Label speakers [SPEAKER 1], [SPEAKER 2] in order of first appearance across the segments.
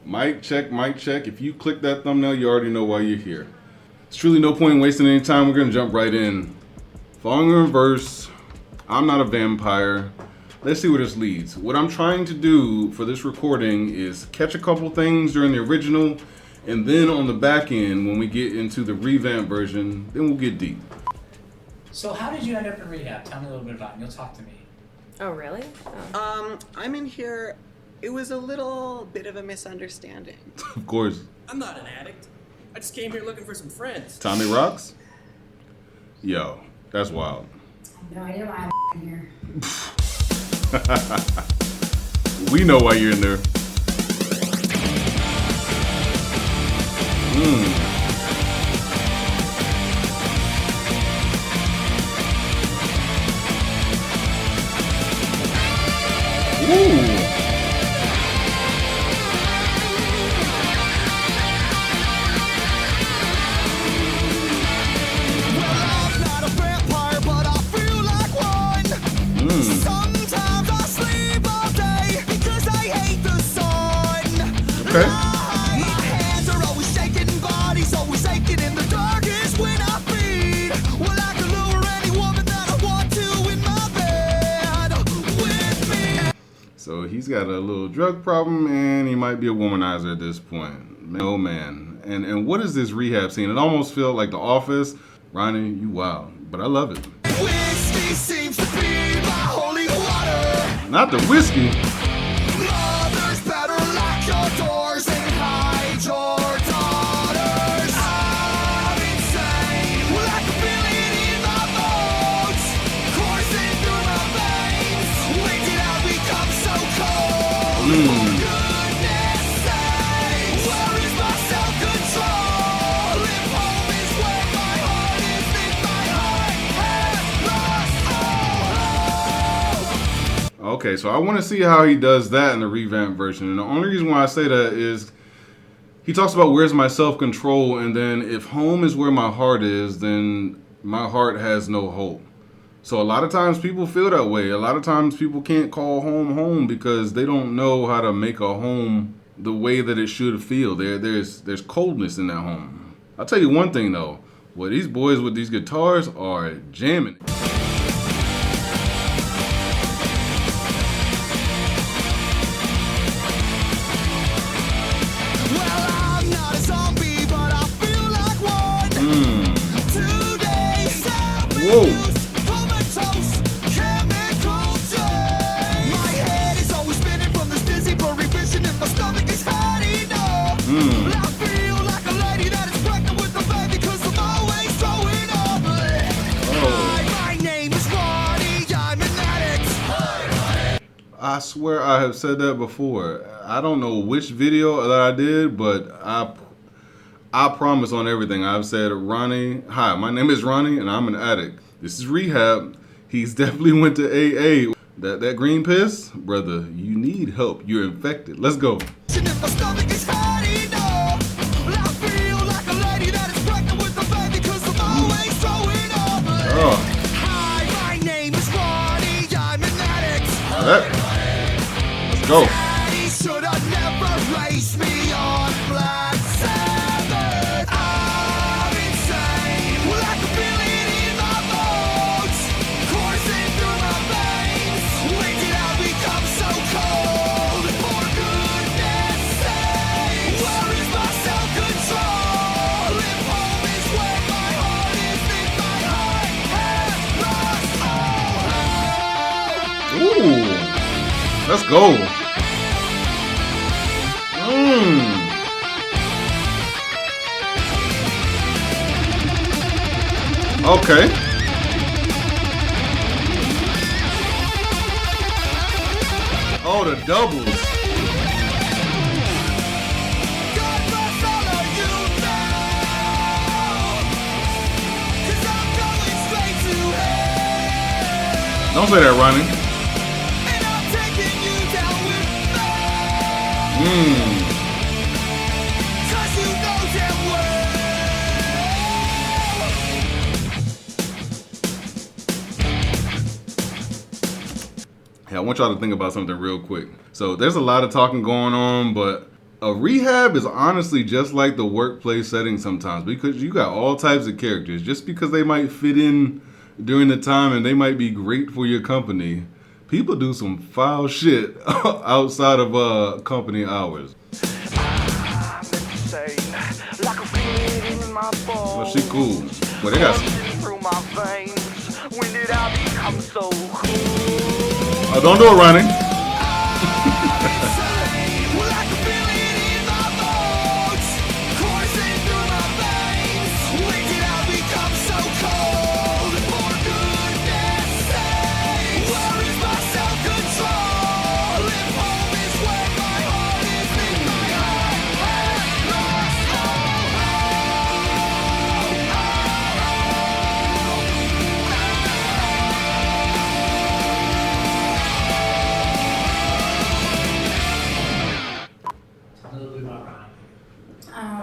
[SPEAKER 1] Mic check, mic check. If you click that thumbnail, you already know why you're here. There's truly no point in wasting any time. We're gonna jump right in. Following in reverse, I'm not a vampire. Let's see where this leads. What I'm trying to do for this recording is catch a couple things during the original, and then on the back end, when we get into the revamp version, then we'll get deep.
[SPEAKER 2] So how did you end up in rehab? Tell me a little bit about it, and you'll talk to me.
[SPEAKER 3] Oh, really? Oh.
[SPEAKER 4] I'm in here. It was a little bit of a misunderstanding.
[SPEAKER 1] Of course.
[SPEAKER 5] I'm not an addict. I just came here looking for some friends.
[SPEAKER 1] Tommy rocks? Yo, that's wild.
[SPEAKER 6] No idea why I'm in here.
[SPEAKER 1] We know why you're in there. Ooh. Okay.
[SPEAKER 7] My hands are always shaking, body's always aching in the darkest when I feed. Well, I can lure any woman that I want to in my bed with me.
[SPEAKER 1] So he's got a little drug problem and he might be a womanizer at this point. Oh man. And what is this rehab scene? It almost felt like The Office. Ronnie, you wild, but I love it.
[SPEAKER 7] Whiskey seems to be my holy water.
[SPEAKER 1] Not the whiskey.
[SPEAKER 7] Mothers better lock your doors and hide your daughters. I'm insane. Well, I can feel it in my bones, coursing through my veins. When did I become so cold? For goodness sake, where is my self-control? If home is where my heart is, then my heart has lost all hope.
[SPEAKER 1] Okay, so I want to see how he does that in the revamp version. And the only reason why I say that is he talks about where's my self-control, and then if home is where my heart is, then my heart has no hope. So a lot of times people feel that way. A lot of times people can't call home home because they don't know how to make a home the way that it should feel. There's coldness in that home. I'll tell you one thing though. Well, these boys with these guitars are jamming.
[SPEAKER 7] Well, I'm not a zombie, but I feel like one. Today,
[SPEAKER 1] Whoa.
[SPEAKER 7] comatose, chemical day. My head is always spinning from this dizzy, blurry vision, and my stomach is hot enough. I feel like a lady that is pregnant with a baby, 'cause I'm always throwing up. Hi, my name is Ronnie, I'm an addict.
[SPEAKER 1] I swear I have said that before. I don't know which video that I did, but I promise on everything. I've said, Ronnie, hi, my name is Ronnie and I'm an addict. This is rehab. He's definitely went to AA. That green piss, brother, you need help. You're infected. Let's go.
[SPEAKER 7] And my stomach is hot enough. I feel like a lady that is pregnant with a baby, 'cause I'm always throwing up.
[SPEAKER 1] Oh,
[SPEAKER 7] Hi, my name is Ronnie, I'm an addict.
[SPEAKER 1] let's go.
[SPEAKER 7] Daddy should have never raced me on Black Sabbath. I'm insane. Well, I can feel it in my bones, coursing through my veins. When did I become so cold? For goodness sake, where is my self-control? If home is where my heart is, then my heart has lost all hope.
[SPEAKER 1] Ooh, let's go. Okay. Oh, the doubles.
[SPEAKER 7] God bless all of you now, 'cause I'm going straight to hell.
[SPEAKER 1] Don't say that, Ronnie.
[SPEAKER 7] And I'm taking you down with me. 'Cause you know damn well.
[SPEAKER 1] Hey, I want y'all to think about something real quick. So there's a lot of talking going on, but A rehab is honestly just like the workplace setting sometimes, because you got all types of characters. Just because they might fit in during the time and they might be great for your company, people do some foul shit outside of company hours. Well, she cool. Well, they got oh, don't do it, Ronnie.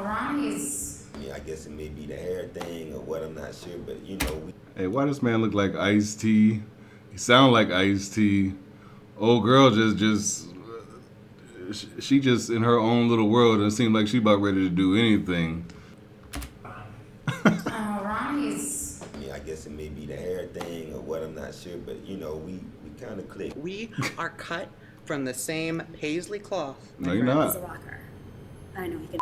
[SPEAKER 6] Ronnie's.
[SPEAKER 8] Yeah, I guess it may be the hair thing or what, I'm not sure, but you know,
[SPEAKER 1] Hey, why this man look like Ice-T? He sound like Ice-T. Old girl she just in her own little world, and it seemed like she about ready to do anything.
[SPEAKER 6] Ronnie's.
[SPEAKER 8] yeah, I guess it may be the hair thing or what, I'm not sure, but you know, we kind of click.
[SPEAKER 4] We are cut from the same paisley cloth.
[SPEAKER 1] No, you're
[SPEAKER 6] He's
[SPEAKER 1] not.
[SPEAKER 6] a rocker. I know he can.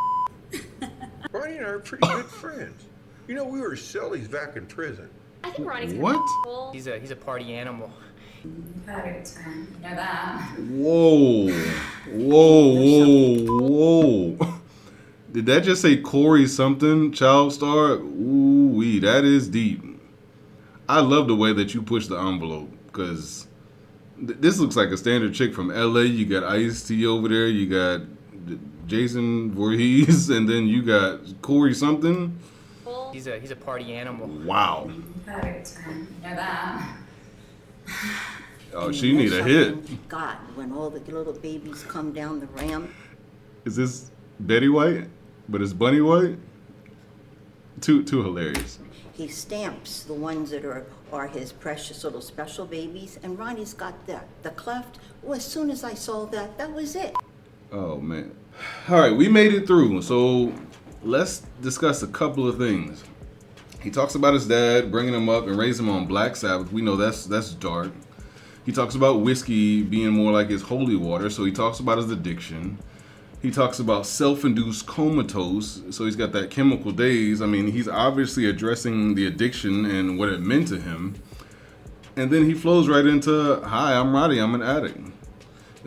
[SPEAKER 9] Ronnie and I are pretty good friends. You know, we were Sillies back in prison.
[SPEAKER 3] I think Ronnie's
[SPEAKER 1] What?
[SPEAKER 3] cool.
[SPEAKER 5] He's a party animal.
[SPEAKER 6] You've had a good time. You know that.
[SPEAKER 1] Whoa. Whoa. Did that just say Corey something? Child star? Ooh-wee, that is deep. I love the way that you push the envelope, because this looks like a standard chick from LA. You got Ice-T over there, you got Jason Voorhees, and then you got Corey something.
[SPEAKER 5] He's a party animal.
[SPEAKER 1] Wow.
[SPEAKER 6] You've had a good time. You know that.
[SPEAKER 1] Oh, she need a hit.
[SPEAKER 10] God, when all the little babies come down the ramp.
[SPEAKER 1] Is this Betty White? But it's Bunny White? Too hilarious.
[SPEAKER 10] He stamps the ones that are his precious little special babies, and Ronnie's got the cleft. Well, as soon as I saw that, that was it.
[SPEAKER 1] Oh, man. All right, we made it through. So let's discuss a couple of things. He talks about his dad bringing him up and raising him on Black Sabbath. We know that's dark. He talks about whiskey being more like his holy water, so he talks about his addiction. He talks about self-induced comatose, so he's got that chemical daze. I mean, he's obviously addressing the addiction and what it meant to him. And then he flows right into, hi, I'm Ronnie, I'm an addict. And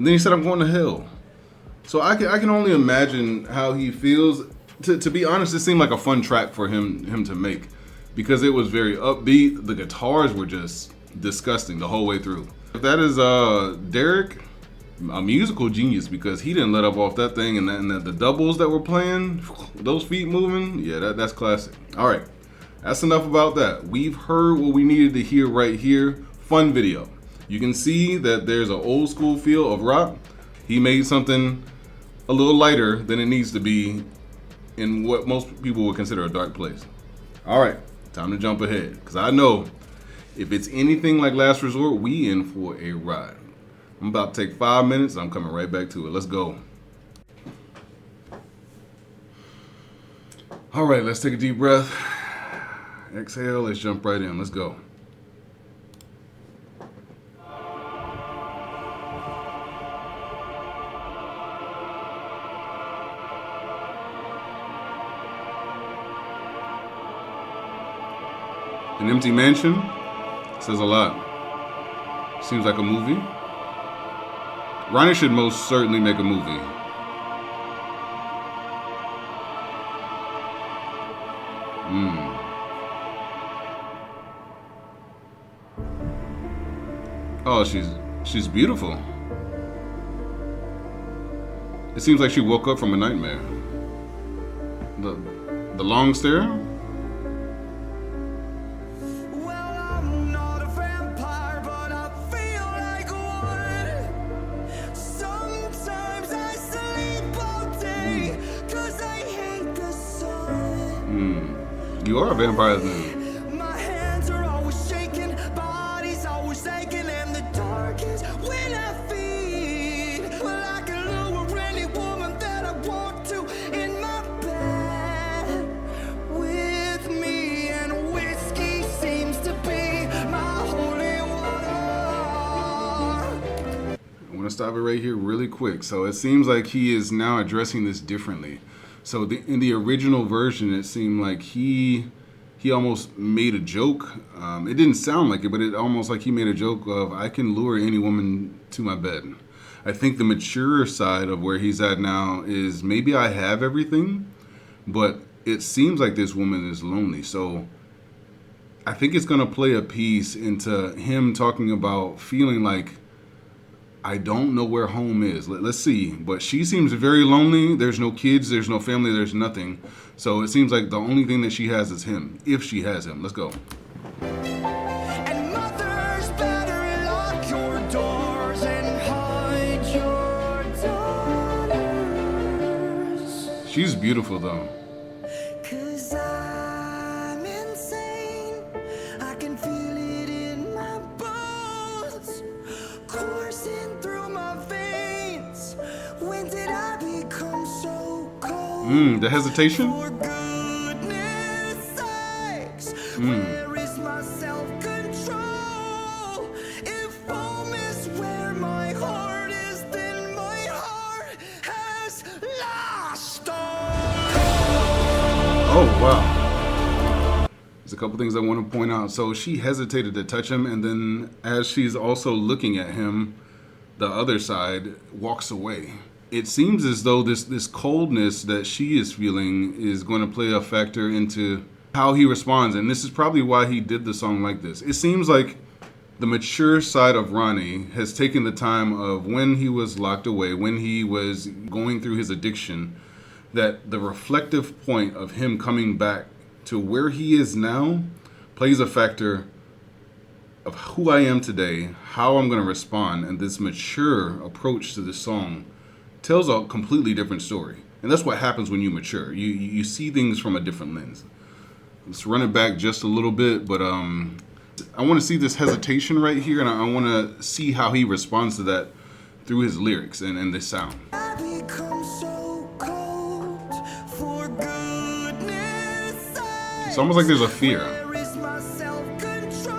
[SPEAKER 1] then he said, I'm going to hell. So I can only imagine how he feels. To be honest, it seemed like a fun track for him to make, because it was very upbeat. The guitars were just disgusting the whole way through. If that is Derek, a musical genius, because he didn't let up off that thing, and the doubles that were playing, those feet moving, yeah, that's classic. All right, that's enough about that. We've heard what we needed to hear right here. Fun video. You can see that there's an old school feel of rock. He made something a little lighter than it needs to be in what most people would consider a dark place. All right, time to jump ahead, because I know if it's anything like Last Resort, we in for a ride. I'm about to take 5 minutes. I'm coming right back to it. Let's go. All right, let's take a deep breath. Exhale, let's jump right in. Let's go. An empty mansion says a lot. Seems like a movie. Ronnie should most certainly make a movie. Oh, she's beautiful. It seems like she woke up from a nightmare. The long stare? You are a vampire then.
[SPEAKER 7] My hands are always shaking, body's always aching, and the darkest when I feed. Well, I can lure any woman that I want.
[SPEAKER 1] stop it right here really quick. So it seems like he is now addressing this differently. So in the original version, it seemed like he almost made a joke. It didn't sound like it, but it almost like he made a joke of, I can lure any woman to my bed. I think the mature side of where he's at now is maybe I have everything, but it seems like this woman is lonely. So I think it's going to play a piece into him talking about feeling like, I don't know where home is. Let's see. But she seems very lonely. There's no kids. There's no family. There's nothing. So it seems like the only thing that she has is him, if she has him. Let's go.
[SPEAKER 7] And mothers better lock your doors and hide your daughters.
[SPEAKER 1] She's beautiful, though.
[SPEAKER 7] 'Cause I'm insane. I can feel it in my bones, coursing through my veins. When did I become so cold?
[SPEAKER 1] The hesitation?
[SPEAKER 7] For goodness sakes, where is my self-control? If home is where my heart is, then my heart has lost all.
[SPEAKER 1] Oh, wow. There's a couple things I want to point out. So she hesitated to touch him, and then as she's also looking at him, the other side walks away. It seems as though this coldness that she is feeling is going to play a factor into how he responds, and this is probably why he did the song like this. It seems like the mature side of Ronnie has taken the time of when he was locked away, when he was going through his addiction, that the reflective point of him coming back to where he is now plays a factor of who I am today, how I'm going to respond, and this mature approach to this song tells a completely different story. And that's what happens when you mature. You see things from a different lens. Let's run it back just a little bit, but I want to see this hesitation right here, and I want to see how he responds to that through his lyrics and the sound.
[SPEAKER 7] I become so cold for goodness sakes.
[SPEAKER 1] It's almost like there's a fear.
[SPEAKER 7] Where is my self-control?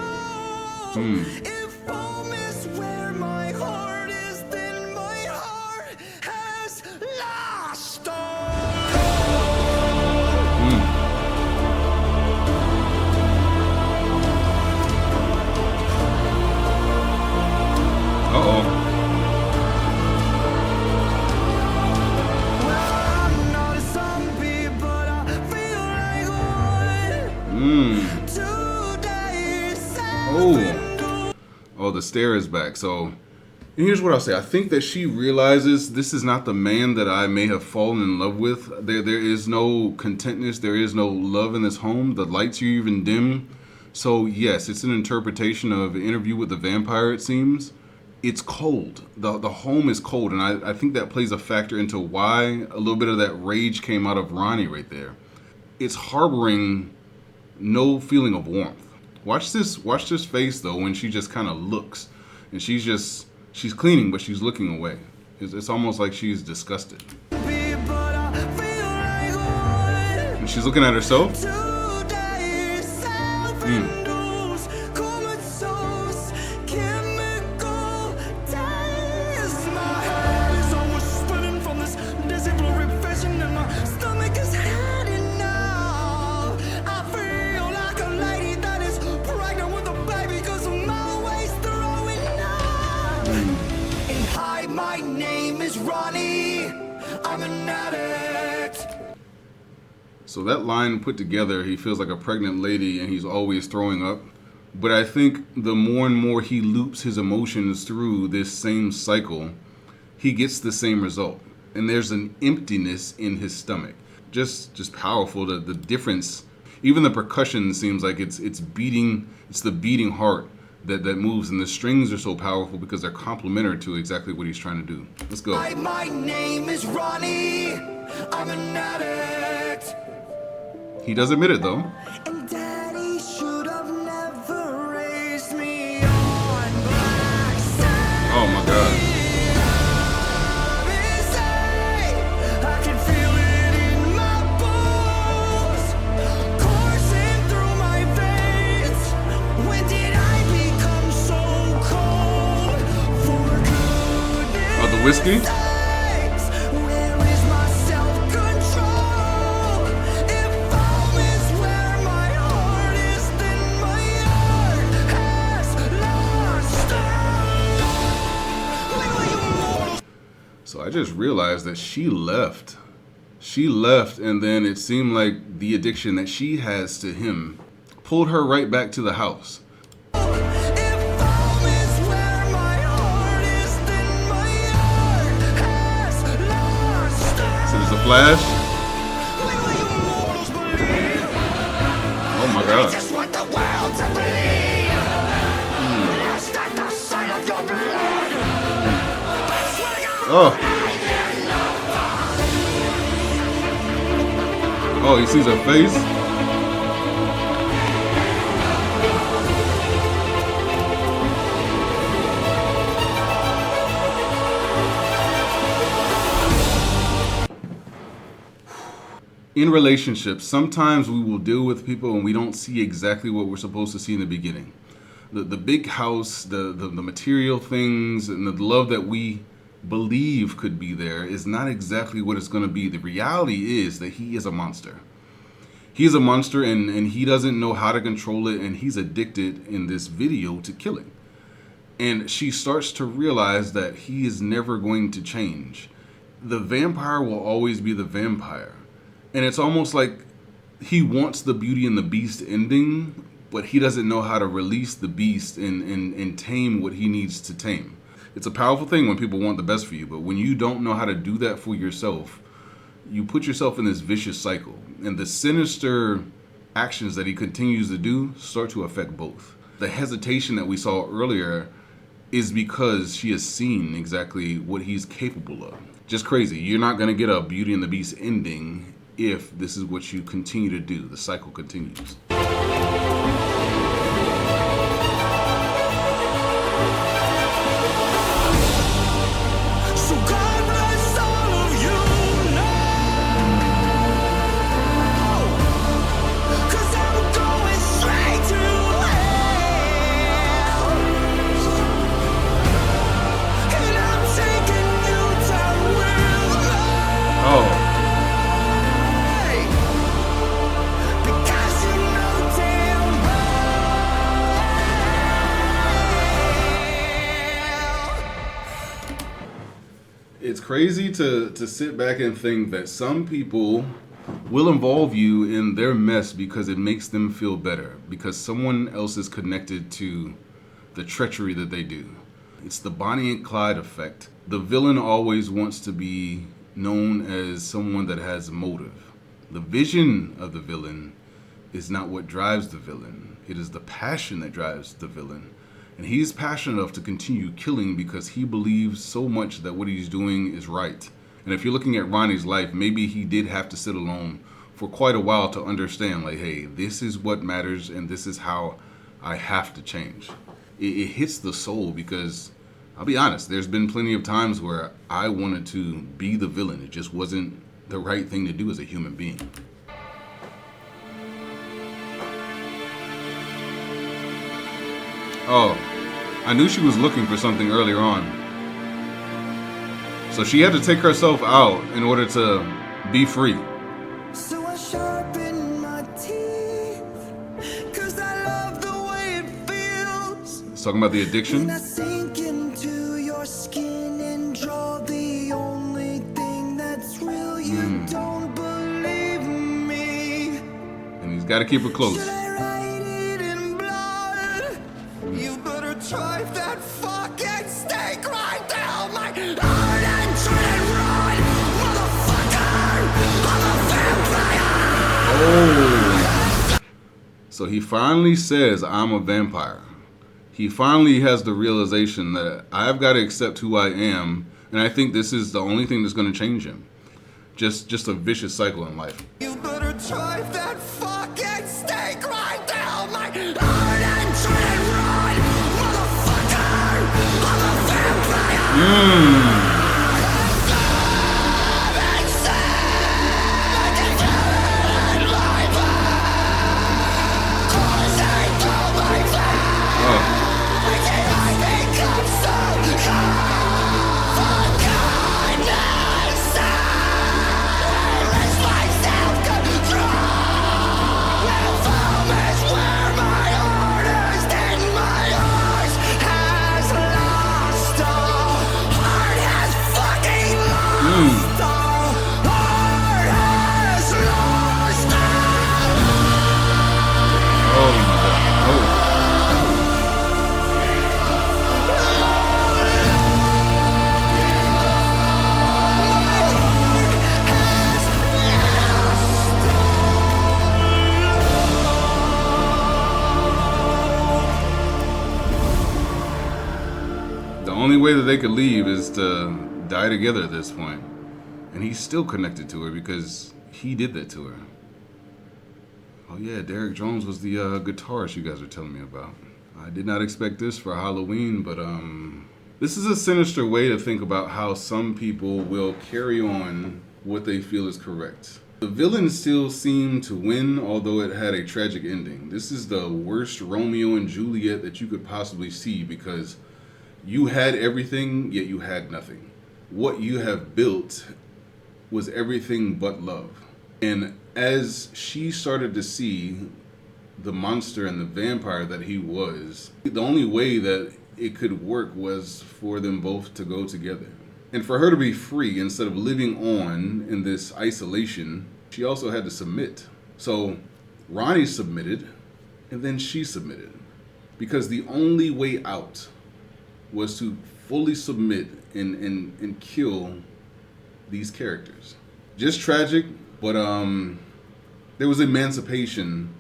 [SPEAKER 7] If home is where my heart is, then my heart has lost all.
[SPEAKER 1] Uh-oh.
[SPEAKER 7] I'm not a zombie, but I feel like one. Today is
[SPEAKER 1] Oh, the stare is back. So, and here's what I'll say. I think that she realizes this is not the man that I may have fallen in love with. There is no contentness. There is no love in this home. The lights are even dim. So, yes, it's an interpretation of Interview with the Vampire, it seems. It's cold. The home is cold. And I think that plays a factor into why a little bit of that rage came out of Ronnie right there. It's harboring no feeling of warmth. Watch this face though when she just kind of looks, and she's cleaning but she's looking away. It's almost like she's disgusted. And she's looking at herself.
[SPEAKER 7] My name is Ronnie. I'm an addict.
[SPEAKER 1] So that line put together, he feels like a pregnant lady and he's always throwing up. But I think the more and more he loops his emotions through this same cycle, he gets the same result. And there's an emptiness in his stomach. Just powerful. The difference, even the percussion seems like it's beating, it's the beating heart that moves, and the strings are so powerful because they're complementary to exactly what he's trying to do. Let's go.
[SPEAKER 7] My name is Ronnie. I'm an addict.
[SPEAKER 1] He does admit it though.
[SPEAKER 7] And Daddy should have never raised me on black sand.
[SPEAKER 1] Oh my God.
[SPEAKER 7] I can feel it in my bones, coursing through my veins. When did I become so cold? For goodness
[SPEAKER 1] whiskey?
[SPEAKER 7] Where is my self-control? If home is where my heart is, then my heart has lost.
[SPEAKER 1] So I just realized that she left. She left, and then it seemed like the addiction that she has to him pulled her right back to the house.
[SPEAKER 7] If home is where my heart is, then my heart has lost.
[SPEAKER 1] So there's a flash. Oh my God.
[SPEAKER 7] Just want the world to believe. Lost at the sight of your blood.
[SPEAKER 1] Oh. Oh, he sees her face. In relationships, sometimes we will deal with people and we don't see exactly what we're supposed to see in the beginning. The big house, the material things, and the love that we believe could be there is not exactly what it's going to be. The reality is that he is a monster. He is a monster, and he doesn't know how to control it, and he's addicted in this video to killing. And she starts to realize that he is never going to change. The vampire will always be the vampire. And it's almost like he wants the Beauty and the Beast ending, but he doesn't know how to release the beast and tame what he needs to tame. It's a powerful thing when people want the best for you, but when you don't know how to do that for yourself, you put yourself in this vicious cycle. And the sinister actions that he continues to do start to affect both. The hesitation that we saw earlier is because she has seen exactly what he's capable of. Just crazy. You're not going to get a Beauty and the Beast ending if this is what you continue to do. The cycle continues.
[SPEAKER 7] So God bless all of you now. 'Cause I'm going straight to hell. And I'm taking you down with me.
[SPEAKER 1] Oh.
[SPEAKER 7] Because you know damn well.
[SPEAKER 1] It's crazy to sit back and think that some people will involve you in their mess because it makes them feel better, because someone else is connected to the treachery that they do. It's the Bonnie and Clyde effect. The villain always wants to be known as someone that has motive. The vision of the villain is not what drives the villain. It is the passion that drives the villain. And he's passionate enough to continue killing because he believes so much that what he's doing is right. And if you're looking at Ronnie's life, maybe he did have to sit alone for quite a while to understand, like, hey, this is what matters and this is how I have to change. It hits the soul because, I'll be honest, there's been plenty of times where I wanted to be the villain. It just wasn't the right thing to do as a human being. Oh, I knew she was looking for something earlier on. So she had to take herself out in order to be free.
[SPEAKER 7] So I sharpen my teeth, 'cause I love the way it feels.
[SPEAKER 1] It's talking about the addiction.
[SPEAKER 7] When I sink into your skin and draw the only thing that's real, you don't believe me.
[SPEAKER 1] And he's got to keep it close.
[SPEAKER 7] Should I write it in blood? You better drive that fucking stake right down my heart and try and run, motherfucker! I'm a vampire!
[SPEAKER 1] Oh. So he finally says, I'm a vampire. He finally has the realization that I've got to accept who I am, and I think this is the only thing that's going to change him. Just a vicious cycle in life.
[SPEAKER 7] You better drive that fucking stake right down my heart and try and run, motherfucker! I'm a vampire!
[SPEAKER 1] Oh. way that they could leave is to die together at this point. And he's still connected to her because he did that to her. Oh yeah, Derek Jones was the guitarist you guys were telling me about. I did not expect this for Halloween, but this is a sinister way to think about how some people will carry on what they feel is correct. The villain still seemed to win, although it had a tragic ending. This is the worst Romeo and Juliet that you could possibly see because you had everything, yet you had nothing. What you have built was everything but love. And as she started to see the monster and the vampire that he was, the only way that it could work was for them both to go together. And for her to be free instead of living on in this isolation, she also had to submit. So Ronnie submitted, and then she submitted. Because the only way out was to fully submit and kill these characters. Just tragic, but there was emancipation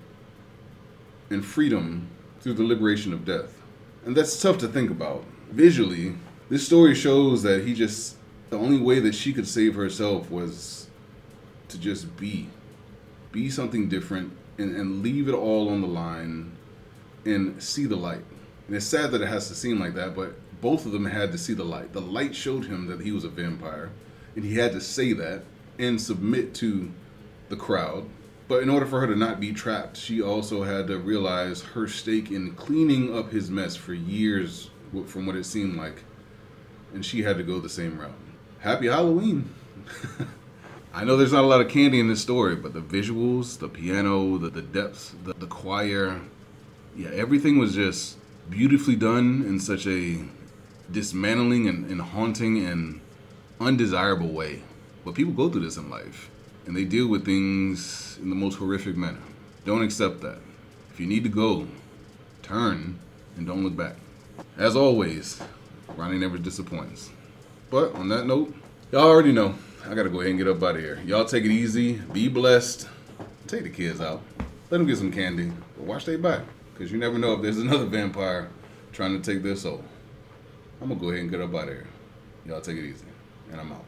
[SPEAKER 1] and freedom through the liberation of death. And that's tough to think about. Visually, this story shows that the only way that she could save herself was to just be something different and leave it all on the line and see the light. And it's sad that it has to seem like that, but both of them had to see the light. The light showed him that he was a vampire, and he had to say that and submit to the crowd. But in order for her to not be trapped, she also had to realize her stake in cleaning up his mess for years, from what it seemed like. And she had to go the same route. Happy Halloween. I know there's not a lot of candy in this story, but the visuals, the piano, the depth, the choir, yeah, everything was just beautifully done in such a dismantling and haunting and undesirable way. But people go through this in life, and they deal with things in the most horrific manner. Don't accept that. If you need to go, turn and don't look back. As always, Ronnie never disappoints. But on that note, y'all already know, I gotta go ahead and get up out of here. Y'all take it easy, be blessed, take the kids out, let them get some candy, but watch their back, because you never know if there's another vampire trying to take their soul. I'm gonna go ahead and get up out of here. Y'all take it easy, and I'm out.